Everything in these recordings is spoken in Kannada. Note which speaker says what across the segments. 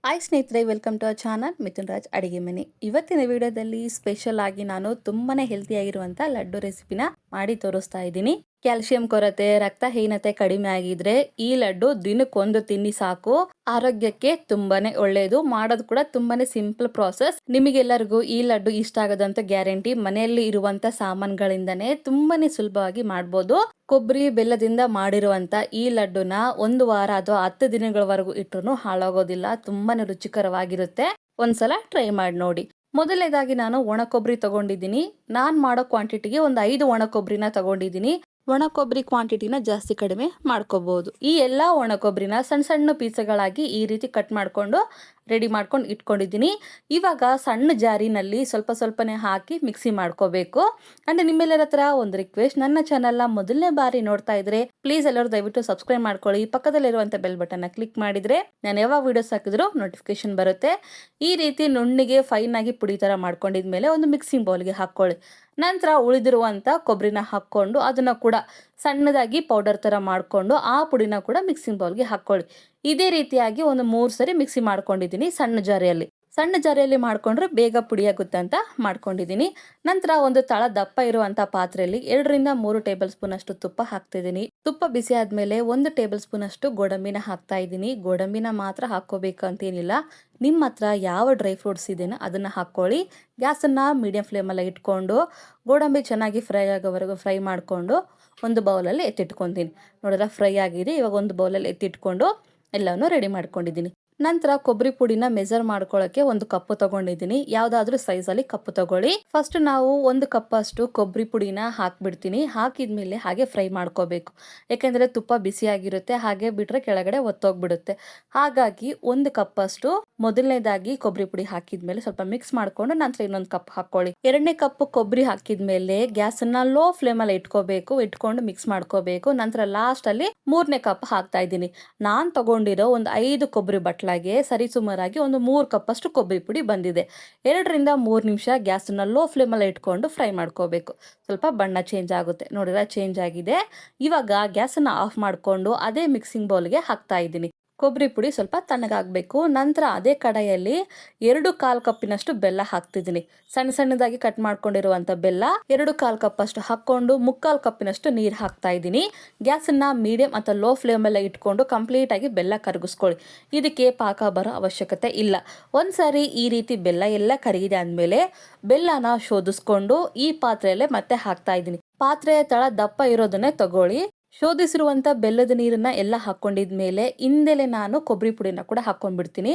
Speaker 1: ಹಾಯ್ ಸ್ನೇಹಿತರೆ, welcome to our channel Mithun Raj ಅಡಿಗೆ ಮನೆ. ಇವತ್ತಿನ ವಿಡಿಯೋದಲ್ಲಿ ಸ್ಪೆಷಲ್ ಆಗಿ ನಾನು ತುಂಬಾನೇ ಹೆಲ್ತಿಯಾಗಿರುವಂಥ ಲಡ್ಡು ರೆಸಿಪಿನ ಮಾಡಿ ತೋರಿಸ್ತಾ ಇದ್ದೀನಿ. ಕ್ಯಾಲ್ಸಿಯಂ ಕೊರತೆ, ರಕ್ತಹೀನತೆ ಕಡಿಮೆ ಆಗಿದ್ರೆ ಈ ಲಡ್ಡು ದಿನಕ್ಕೊಂದು ತಿನ್ನಿ ಸಾಕು. ಆರೋಗ್ಯಕ್ಕೆ ತುಂಬಾನೇ ಒಳ್ಳೆಯದು. ಮಾಡೋದು ಕೂಡ ತುಂಬಾನೇ ಸಿಂಪಲ್ ಪ್ರಾಸೆಸ್. ನಿಮಗೆಲ್ಲರಿಗೂ ಈ ಲಡ್ಡು ಇಷ್ಟ ಆಗೋದಂತ ಗ್ಯಾರಂಟಿ. ಮನೆಯಲ್ಲಿ ಇರುವಂತ ಸಾಮಾನುಗಳಿಂದನೇ ತುಂಬಾನೇ ಸುಲಭವಾಗಿ ಮಾಡ್ಬೋದು. ಕೊಬ್ಬರಿ ಬೆಲ್ಲದಿಂದ ಮಾಡಿರುವಂತ ಈ ಲಡ್ಡುನ ಒಂದು ವಾರ ಅಥವಾ 10 ದಿನಗಳವರೆಗೂ ಇಟ್ಟರು ಹಾಳಾಗೋದಿಲ್ಲ. ತುಂಬಾನೇ ರುಚಿಕರವಾಗಿರುತ್ತೆ. ಒಂದ್ಸಲ ಟ್ರೈ ಮಾಡಿ ನೋಡಿ. ಮೊದಲನೇದಾಗಿ ನಾನು ಒಣ ಕೊಬ್ಬರಿ ತಗೊಂಡಿದ್ದೀನಿ. ನಾನ್ ಮಾಡೋ ಕ್ವಾಂಟಿಟಿಗೆ ಒಂದು 5 ಒಣ ಕೊಬ್ಬರಿನ ತಗೊಂಡಿದ್ದೀನಿ. ಒಣ ಕೊಬ್ಬರಿ ಕ್ವಾಂಟಿಟಿನ ಜಾಸ್ತಿ ಕಡಿಮೆ ಮಾಡ್ಕೋಬಹುದು. ಈ ಎಲ್ಲ ಒಣ ಕೊಬ್ಬರಿನ ಸಣ್ಣ ಸಣ್ಣ ಪೀಸ್ಗಳಾಗಿ ಈ ರೀತಿ ಕಟ್ ಮಾಡ್ಕೊಂಡು ರೆಡಿ ಮಾಡ್ಕೊಂಡು ಇಟ್ಕೊಂಡಿದ್ದೀನಿ. ಇವಾಗ ಸಣ್ಣ ಜಾರಿನಲ್ಲಿ ಸ್ವಲ್ಪ ಸ್ವಲ್ಪನೇ ಹಾಕಿ ಮಿಕ್ಸಿ ಮಾಡ್ಕೋಬೇಕು. ಅಂಡ್ ನಿಮ್ಮೆಲ್ಲರ ಹತ್ರ ಒಂದು ರಿಕ್ವೆಸ್ಟ್, ನನ್ನ ಚಾನಲ್ನ ಮೊದಲನೇ ಬಾರಿ ನೋಡ್ತಾ ಇದ್ರೆ ಪ್ಲೀಸ್ ಎಲ್ಲರೂ ದಯವಿಟ್ಟು ಸಬ್ಸ್ಕ್ರೈಬ್ ಮಾಡ್ಕೊಳ್ಳಿ. ಪಕ್ಕದಲ್ಲಿರುವಂಥ ಬೆಲ್ ಬಟನ್ನ ಕ್ಲಿಕ್ ಮಾಡಿದ್ರೆ ನಾನು ಯಾವಾಗ ವಿಡಿಯೋಸ್ ಹಾಕಿದ್ರು ನೋಟಿಫಿಕೇಶನ್ ಬರುತ್ತೆ. ಈ ರೀತಿ ನುಣ್ಣಿಗೆ ಫೈನ್ ಆಗಿ ಪುಡಿ ಥರ ಮಾಡ್ಕೊಂಡಿದ್ಮೇಲೆ ಒಂದು ಮಿಕ್ಸಿಂಗ್ ಬೌಲ್ಗೆ ಹಾಕ್ಕೊಳ್ಳಿ. ನಂತರ ಉಳಿದಿರುವಂಥ ಕೊಬ್ಬರಿನ ಹಾಕ್ಕೊಂಡು ಅದನ್ನು ಕೂಡ ಸಣ್ಣದಾಗಿ ಪೌಡರ್ ಥರ ಮಾಡಿಕೊಂಡು ಆ ಪುಡಿನ ಕೂಡ ಮಿಕ್ಸಿಂಗ್ ಬೌಲ್ಗೆ ಹಾಕ್ಕೊಳ್ಳಿ. ಇದೇ ರೀತಿಯಾಗಿ ಒಂದು 3 ಸರಿ ಮಿಕ್ಸಿ ಮಾಡ್ಕೊಂಡಿದ್ದೀನಿ ಸಣ್ಣ ಜಾರಿಯಲ್ಲಿ. ಸಣ್ಣ ಜಾರಿಯಲ್ಲಿ ಮಾಡ್ಕೊಂಡ್ರೆ ಬೇಗ ಪುಡಿಯಾಗುತ್ತೆ ಅಂತ ಮಾಡ್ಕೊಂಡಿದ್ದೀನಿ. ನಂತರ ಒಂದು ತಳ ದಪ್ಪ ಇರುವಂಥ ಪಾತ್ರೆಯಲ್ಲಿ 2ರಿಂದ 3 ಟೇಬಲ್ ಸ್ಪೂನ್ ಅಷ್ಟು ತುಪ್ಪ ಹಾಕ್ತಿದ್ದೀನಿ. ತುಪ್ಪ ಬಿಸಿ ಆದಮೇಲೆ 1 ಟೇಬಲ್ ಸ್ಪೂನ್ ಅಷ್ಟು ಗೋಡಂಬಿನ ಹಾಕ್ತಾ ಇದ್ದೀನಿ. ಗೋಡಂಬಿನ ಮಾತ್ರ ಹಾಕ್ಕೋಬೇಕು ಅಂತೇನಿಲ್ಲ. ನಿಮ್ಮ ಹತ್ರ ಯಾವ ಡ್ರೈ ಫ್ರೂಟ್ಸ್ ಇದೆಯೋ ಅದನ್ನು ಹಾಕ್ಕೊಳ್ಳಿ. ಗ್ಯಾಸನ್ನು ಮೀಡಿಯಂ ಫ್ಲೇಮಲ್ಲಿ ಇಟ್ಕೊಂಡು ಗೋಡಂಬಿ ಚೆನ್ನಾಗಿ ಫ್ರೈ ಆಗೋವರೆಗೂ ಫ್ರೈ ಮಾಡಿಕೊಂಡು ಒಂದು ಬೌಲಲ್ಲಿ ಎತ್ತಿಟ್ಕೊತೀನಿ. ನೋಡಿದ್ರೆ ಫ್ರೈ ಆಗಿದೆ. ಇವಾಗ ಒಂದು ಬೌಲಲ್ಲಿ ಎತ್ತಿಟ್ಕೊಂಡು ಎಲ್ಲವನ್ನು ರೆಡಿ ಮಾಡ್ಕೊಂಡಿದ್ದೀನಿ. ನಂತರ ಕೊಬ್ಬರಿ ಪುಡಿನ ಮೆಜರ್ ಮಾಡ್ಕೊಳ್ಳೋಕೆ ಒಂದು ಕಪ್ಪು ತಗೊಂಡಿದ್ದೀನಿ. ಯಾವುದಾದ್ರೂ ಸೈಜಲ್ಲಿ ಕಪ್ಪು ತಗೊಳ್ಳಿ. ಫಸ್ಟ್ ನಾವು 1 ಕಪ್ ಅಷ್ಟು ಕೊಬ್ಬರಿ ಪುಡಿನ ಹಾಕ್ಬಿಡ್ತೀನಿ. ಹಾಕಿದ್ಮೇಲೆ ಹಾಗೆ ಫ್ರೈ ಮಾಡ್ಕೋಬೇಕು. ಯಾಕೆಂದರೆ ತುಪ್ಪ ಬಿಸಿಯಾಗಿರುತ್ತೆ, ಹಾಗೆ ಬಿಟ್ಟರೆ ಕೆಳಗಡೆ ಒತ್ತೋಗ್ಬಿಡುತ್ತೆ. ಹಾಗಾಗಿ 1 ಕಪ್ ಅಷ್ಟು ಮೊದಲನೇದಾಗಿ ಕೊಬ್ಬರಿ ಪುಡಿ ಹಾಕಿದ್ಮೇಲೆ ಸ್ವಲ್ಪ ಮಿಕ್ಸ್ ಮಾಡ್ಕೊಂಡು ನಂತರ ಇನ್ನೊಂದು ಕಪ್ ಹಾಕ್ಕೊಳ್ಳಿ. 2ನೇ ಕಪ್ ಕೊಬ್ಬರಿ ಹಾಕಿದ್ಮೇಲೆ ಗ್ಯಾಸನ್ನ ಲೋ ಫ್ಲೇಮಲ್ಲಿ ಇಟ್ಕೊಂಡು ಮಿಕ್ಸ್ ಮಾಡ್ಕೋಬೇಕು. ನಂತರ ಲಾಸ್ಟಲ್ಲಿ 3ನೇ ಕಪ್ ಹಾಕ್ತಾ ಇದ್ದೀನಿ. ನಾನು ತಗೊಂಡಿರೋ ಒಂದು 5 ಕೊಬ್ಬರಿ ಬಟ್ಲಾಗೆ ಸರಿಸುಮಾರಾಗಿ ಒಂದು 3 ಕಪ್ ಅಷ್ಟು ಕೊಬ್ಬರಿ ಪುಡಿ ಬಂದಿದೆ. 2ರಿಂದ 3 ನಿಮಿಷ ಗ್ಯಾಸನ್ನ ಲೋ ಫ್ಲೇಮಲ್ಲಿ ಇಟ್ಕೊಂಡು ಫ್ರೈ ಮಾಡ್ಕೋಬೇಕು. ಸ್ವಲ್ಪ ಬಣ್ಣ ಚೇಂಜ್ ಆಗುತ್ತೆ. ನೋಡಿದ್ರೆ ಚೇಂಜ್ ಆಗಿದೆ. ಇವಾಗ ಗ್ಯಾಸನ್ನು ಆಫ್ ಮಾಡಿಕೊಂಡು ಅದೇ ಮಿಕ್ಸಿಂಗ್ ಬೌಲ್ಗೆ ಹಾಕ್ತಾ ಇದ್ದೀನಿ. ಕೊಬ್ಬರಿ ಪುಡಿ ಸ್ವಲ್ಪ ತಣ್ಣಗಾಗಬೇಕು. ನಂತರ ಅದೇ ಕಡಾಯಲ್ಲಿ 2/4 ಕಪ್ಪಿನಷ್ಟು ಬೆಲ್ಲ ಹಾಕ್ತಿದ್ದೀನಿ. ಸಣ್ಣ ಸಣ್ಣದಾಗಿ ಕಟ್ ಮಾಡ್ಕೊಂಡಿರುವಂಥ ಬೆಲ್ಲ 2/4 ಕಪ್ ಅಷ್ಟು ಹಾಕ್ಕೊಂಡು 3/4 ಕಪ್ಪಿನಷ್ಟು ನೀರು ಹಾಕ್ತಾ ಇದ್ದೀನಿ. ಗ್ಯಾಸನ್ನು ಮೀಡಿಯಂ ಅಥವಾ ಲೋ ಫ್ಲೇಮಲ್ಲೇ ಇಟ್ಕೊಂಡು ಕಂಪ್ಲೀಟಾಗಿ ಬೆಲ್ಲ ಕರಗಿಸ್ಕೊಳ್ಳಿ. ಇದಕ್ಕೆ ಪಾಕ ಬರೋ ಅವಶ್ಯಕತೆ ಇಲ್ಲ. ಒಂದ್ಸಾರಿ ಈ ರೀತಿ ಬೆಲ್ಲ ಎಲ್ಲ ಕರಗಿದೆ ಅಂದಮೇಲೆ ಬೆಲ್ಲನ ಶೋಧಿಸ್ಕೊಂಡು ಈ ಪಾತ್ರೆಯಲ್ಲೇ ಮತ್ತೆ ಹಾಕ್ತಾ ಇದ್ದೀನಿ. ಪಾತ್ರೆಯ ತಳ ದಪ್ಪ ಇರೋದನ್ನೇ ತಗೊಳ್ಳಿ. ಶೋಧಿಸಿರುವಂಥ ಬೆಲ್ಲದ ನೀರನ್ನ ಎಲ್ಲ ಹಾಕ್ಕೊಂಡಿದ್ಮೇಲೆ ಹಿಂದೆಲೆ ನಾನು ಕೊಬ್ಬರಿ ಪುಡಿನ ಕೂಡ ಹಾಕ್ಕೊಂಡ್ಬಿಡ್ತೀನಿ.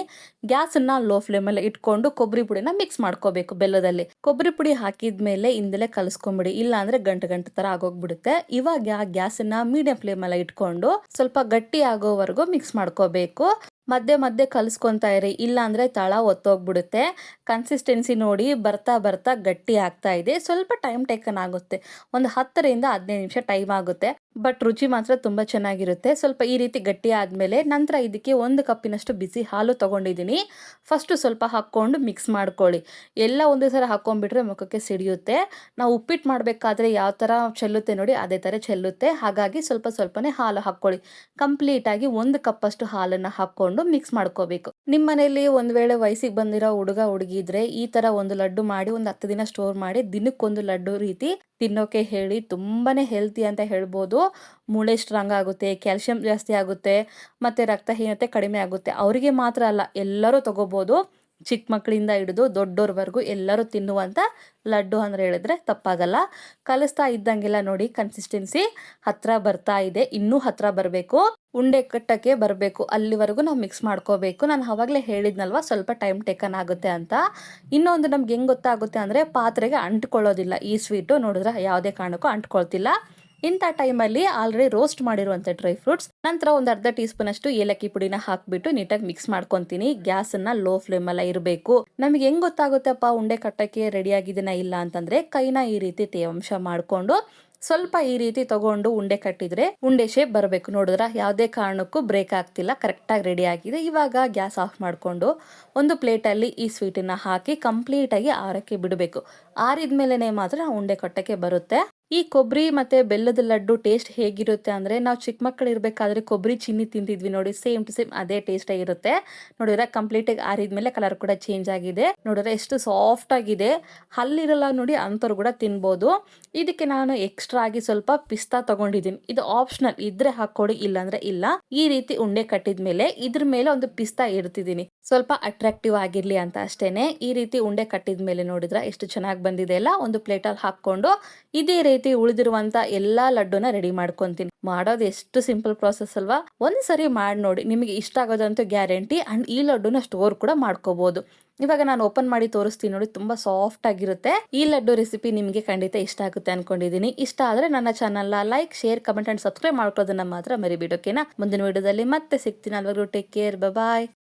Speaker 1: ಗ್ಯಾಸನ್ನ ಲೋ ಫ್ಲೇಮಲ್ಲಿ ಇಟ್ಕೊಂಡು ಕೊಬ್ಬರಿ ಪುಡಿನ ಮಿಕ್ಸ್ ಮಾಡ್ಕೋಬೇಕು ಬೆಲ್ಲದಲ್ಲಿ. ಕೊಬ್ಬರಿ ಪುಡಿ ಹಾಕಿದ್ಮೇಲೆ ಹಿಂದೆಲೆ ಕಲಿಸ್ಕೊಂಬಿಡಿ, ಇಲ್ಲ ಅಂದ್ರೆ ಗಂಟು ಥರ ಆಗೋಗ್ಬಿಡುತ್ತೆ. ಇವಾಗ ಗ್ಯಾಸನ್ನ ಮೀಡಿಯಂ ಫ್ಲೇಮಲ್ಲಿ ಇಟ್ಕೊಂಡು ಸ್ವಲ್ಪ ಗಟ್ಟಿ ಆಗೋವರೆಗೂ ಮಿಕ್ಸ್ ಮಾಡ್ಕೋಬೇಕು. ಮಧ್ಯೆ ಮಧ್ಯೆ ಕಲಿಸ್ಕೊತಾ ಇರಿ, ಇಲ್ಲ ಅಂದರೆ ತಳ ಒತ್ತೋಗ್ಬಿಡುತ್ತೆ. ಕನ್ಸಿಸ್ಟೆನ್ಸಿ ನೋಡಿ ಬರ್ತಾ ಬರ್ತಾ ಗಟ್ಟಿ ಆಗ್ತಾ ಇದೆ. ಸ್ವಲ್ಪ ಟೈಮ್ ಟೇಕನ್ ಆಗುತ್ತೆ. ಒಂದು 10ರಿಂದ 15 ನಿಮಿಷ ಟೈಮ್ ಆಗುತ್ತೆ. ಬಟ್ ರುಚಿ ಮಾತ್ರ ತುಂಬ ಚೆನ್ನಾಗಿರುತ್ತೆ. ಸ್ವಲ್ಪ ಈ ರೀತಿ ಗಟ್ಟಿ ಆದಮೇಲೆ ನಂತರ ಇದಕ್ಕೆ 1 ಕಪ್ಪಿನಷ್ಟು ಬಿಸಿ ಹಾಲು ತೊಗೊಂಡಿದ್ದೀನಿ. ಫಸ್ಟು ಸ್ವಲ್ಪ ಹಾಕ್ಕೊಂಡು ಮಿಕ್ಸ್ ಮಾಡ್ಕೊಳ್ಳಿ. ಎಲ್ಲ ಒಂದೇ ಸಲ ಹಾಕ್ಕೊಂಡ್ಬಿಟ್ರೆ ಮುಖಕ್ಕೆ ಸಿಡಿಯುತ್ತೆ. ನಾವು ಉಪ್ಪಿಟ್ಟು ಮಾಡಬೇಕಾದ್ರೆ ಯಾವ ಥರ ಚೆಲ್ಲುತ್ತೆ ನೋಡಿ ಅದೇ ಥರ ಚೆಲ್ಲುತ್ತೆ. ಹಾಗಾಗಿ ಸ್ವಲ್ಪ ಸ್ವಲ್ಪನೇ ಹಾಲು ಹಾಕ್ಕೊಳ್ಳಿ. ಕಂಪ್ಲೀಟಾಗಿ 1 ಕಪ್ಪಷ್ಟು ಹಾಲನ್ನು ಹಾಕ್ಕೊಂಡು ಮಿಕ್ಸ್ ಮಾಡ್ಕೋಬೇಕು. ನಿಮ್ಮ ಮನೆಯಲ್ಲಿ ಒಂದು ವೇಳೆ ವಯಸ್ಸಿಗೆ ಬಂದಿರೋ ಹುಡುಗ ಹುಡುಗಿ ಇದ್ರೆ ಈ ಥರ ಒಂದು ಲಡ್ಡು ಮಾಡಿ ಒಂದು 10 ದಿನ ಸ್ಟೋರ್ ಮಾಡಿ ದಿನಕ್ಕೊಂದು ಲಡ್ಡು ರೀತಿ ತಿನ್ನೋಕೆ ಹೇಳಿ. ತುಂಬಾನೇ ಹೆಲ್ತಿ ಅಂತ ಹೇಳ್ಬೋದು. ಮೂಳೆ ಸ್ಟ್ರಾಂಗ್ ಆಗುತ್ತೆ, ಕ್ಯಾಲ್ಸಿಯಂ ಜಾಸ್ತಿ ಆಗುತ್ತೆ, ಮತ್ತು ರಕ್ತಹೀನತೆ ಕಡಿಮೆ ಆಗುತ್ತೆ. ಅವರಿಗೆ ಮಾತ್ರ ಅಲ್ಲ, ಎಲ್ಲರೂ ತಗೋಬೋದು. ಚಿಕ್ಕ ಮಕ್ಕಳಿಂದ ಹಿಡಿದು ದೊಡ್ಡೋರ್ವರೆಗೂ ಎಲ್ಲರೂ ತಿನ್ನುವಂಥ ಲಡ್ಡು ಅಂದ್ರೆ ಹೇಳಿದ್ರೆ ತಪ್ಪಾಗಲ್ಲ. ಕಲಿಸ್ತಾ ಇದ್ದಂಗೆಲ್ಲ ನೋಡಿ ಕನ್ಸಿಸ್ಟೆನ್ಸಿ ಹತ್ರ ಬರ್ತಾ ಇದೆ. ಇನ್ನೂ ಹತ್ರ ಬರಬೇಕು, ಉಂಡೆ ಕಟ್ಟಕ್ಕೆ ಬರಬೇಕು. ಅಲ್ಲಿವರೆಗೂ ನಾವು ಮಿಕ್ಸ್ ಮಾಡ್ಕೋಬೇಕು. ನಾನು ಆವಾಗಲೇ ಹೇಳಿದ್ನಲ್ವ ಸ್ವಲ್ಪ ಟೈಮ್ ಟೇಕನ್ ಆಗುತ್ತೆ ಅಂತ. ಇನ್ನೊಂದು ನಮ್ಗೆ ಹೆಂಗೆ ಗೊತ್ತಾಗುತ್ತೆ ಅಂದರೆ ಪಾತ್ರೆಗೆ ಅಂಟ್ಕೊಳ್ಳೋದಿಲ್ಲ ಈ ಸ್ವೀಟು. ನೋಡಿದ್ರೆ ಯಾವುದೇ ಕಾರಣಕ್ಕೂ ಅಂಟ್ಕೊಳ್ತಿಲ್ಲ. ಇಂಥ ಟೈಮಲ್ಲಿ ಆಲ್ರೆಡಿ ರೋಸ್ಟ್ ಮಾಡಿರುವಂಥ ಡ್ರೈ ಫ್ರೂಟ್ಸ್, ನಂತರ ಒಂದು ಅರ್ಧ ಟೀ ಸ್ಪೂನ್ ಅಷ್ಟು ಏಲಕ್ಕಿ ಪುಡಿನ ಹಾಕ್ಬಿಟ್ಟು ನೀಟಾಗಿ ಮಿಕ್ಸ್ ಮಾಡ್ಕೊತೀನಿ. ಗ್ಯಾಸನ್ನ ಲೋ ಫ್ಲೇಮಲ್ಲ ಇರಬೇಕು. ನಮಗೆ ಹೆಂಗ್ ಗೊತ್ತಾಗುತ್ತಪ್ಪ ಉಂಡೆ ಕಟ್ಟಕ್ಕೆ ರೆಡಿ ಆಗಿದೆನಾ ಇಲ್ಲ ಅಂತಂದ್ರೆ ಕೈನ ಈ ರೀತಿ ತೇವಾಂಶ ಮಾಡಿಕೊಂಡು ಸ್ವಲ್ಪ ಈ ರೀತಿ ತಗೊಂಡು ಉಂಡೆ ಕಟ್ಟಿದ್ರೆ ಉಂಡೆ ಶೇಪ್ ಬರಬೇಕು. ನೋಡಿದ್ರ ಯಾವುದೇ ಕಾರಣಕ್ಕೂ ಬ್ರೇಕ್ ಆಗ್ತಿಲ್ಲ, ಕರೆಕ್ಟಾಗಿ ರೆಡಿ ಆಗಿದೆ. ಇವಾಗ ಗ್ಯಾಸ್ ಆಫ್ ಮಾಡಿಕೊಂಡು ಒಂದು ಪ್ಲೇಟಲ್ಲಿ ಈ ಸ್ವೀಟನ್ನ ಹಾಕಿ ಕಂಪ್ಲೀಟಾಗಿ ಆರಕ್ಕೆ ಬಿಡಬೇಕು. ಆರಿದ ಮೇಲೆನೆ ಮಾತ್ರ ಉಂಡೆ ಕಟ್ಟಕ್ಕೆ ಬರುತ್ತೆ. ಈ ಕೊಬ್ಬರಿ ಮತ್ತೆ ಬೆಲ್ಲದ ಲಡ್ಡು ಟೇಸ್ಟ್ ಹೇಗಿರುತ್ತೆ ಅಂದ್ರೆ ನಾವು ಚಿಕ್ಕ ಮಕ್ಕಳು ಇರಬೇಕಾದ್ರೆ ಕೊಬ್ಬರಿ ಚಿನ್ನಿ ತಿಂತಿದ್ವಿ ನೋಡಿ, ಸೇಮ್ ಟು ಸೇಮ್ ಅದೇ ಟೇಸ್ಟ್ ಆಗಿರುತ್ತೆ. ನೋಡಿದ್ರೆ ಕಂಪ್ಲೀಟ್ ಆಗಿ ಆರಿದ್ಮೇಲೆ ಕಲರ್ ಕೂಡ ಚೇಂಜ್ ಆಗಿದೆ. ನೋಡಿದ್ರೆ ಎಷ್ಟು ಸಾಫ್ಟ್ ಆಗಿದೆ, ಹಲ್ಲಿರಲ್ಲ ನೋಡಿ ಅಂತವ್ರು ಕೂಡ ತಿನ್ಬೋದು. ಇದಕ್ಕೆ ನಾನು ಎಕ್ಸ್ಟ್ರಾ ಆಗಿ ಸ್ವಲ್ಪ ಪಿಸ್ತಾ ತಗೊಂಡಿದ್ದೀನಿ. ಇದು ಆಪ್ಷನಲ್, ಇದ್ರೆ ಹಾಕೊಡಿ, ಇಲ್ಲ ಅಂದ್ರೆ ಇಲ್ಲ. ಈ ರೀತಿ ಉಂಡೆ ಕಟ್ಟಿದ್ಮೇಲೆ ಇದ್ರ ಮೇಲೆ ಒಂದು ಪಿಸ್ತಾ ಇಡ್ತಿದ್ದೀನಿ, ಸ್ವಲ್ಪ ಅಟ್ರಾಕ್ಟಿವ್ ಆಗಿರ್ಲಿ ಅಂತ ಅಷ್ಟೇನೆ. ಈ ರೀತಿ ಉಂಡೆ ಕಟ್ಟಿದ್ಮೇಲೆ ನೋಡಿದ್ರೆ ಎಷ್ಟು ಚೆನ್ನಾಗಿ ಬಂದಿದೆ ಅಲ್ಲ. ಒಂದು ಪ್ಲೇಟಲ್ಲಿ ಹಾಕೊಂಡು ಇದೇ ರೀತಿ ಉಳಿದಿರುವಂತ ಎಲ್ಲಾ ಲಡ್ಡುನ ರೆಡಿ ಮಾಡ್ಕೊಂತೀನಿ. ಮಾಡೋದು ಎಷ್ಟು ಸಿಂಪಲ್ ಪ್ರಾಸೆಸ್ ಅಲ್ವಾ. ಒಂದ್ಸರಿ ಮಾಡಿ ನೋಡಿ, ನಿಮಗೆ ಇಷ್ಟ ಆಗೋದಂತೂ ಗ್ಯಾರಂಟಿ. ಅಂಡ್ ಈ ಲಡ್ಡುನ ಸ್ಟೋರ್ ಕೂಡ ಮಾಡ್ಕೋಬಹುದು. ಇವಾಗ ನಾನು ಓಪನ್ ಮಾಡಿ ತೋರಿಸ್ತೀನಿ ನೋಡಿ, ತುಂಬಾ ಸಾಫ್ಟ್ ಆಗಿರುತ್ತೆ. ಈ ಲಡ್ಡು ರೆಸಿಪಿ ನಿಮಗೆ ಖಂಡಿತ ಇಷ್ಟ ಆಗುತ್ತೆ ಅನ್ಕೊಂಡಿದೀನಿ. ಇಷ್ಟ ಆದ್ರೆ ನನ್ನ channel like, share, comment and subscribe ಮಾಡ್ಕೊಳ್ಳೋದನ್ನ ಮಾತ್ರ ಮರಿಬೇಡಿ. ಓಕೆನಾ? ಮುಂದಿನ ವಿಡಿಯೋದಲ್ಲಿ ಮತ್ತೆ ಸಿಗ್ತೀನಿ. ಅಲ್ವರೆಗೂ ಟೇಕ್ ಕೇರ್, ಬಾಯ್.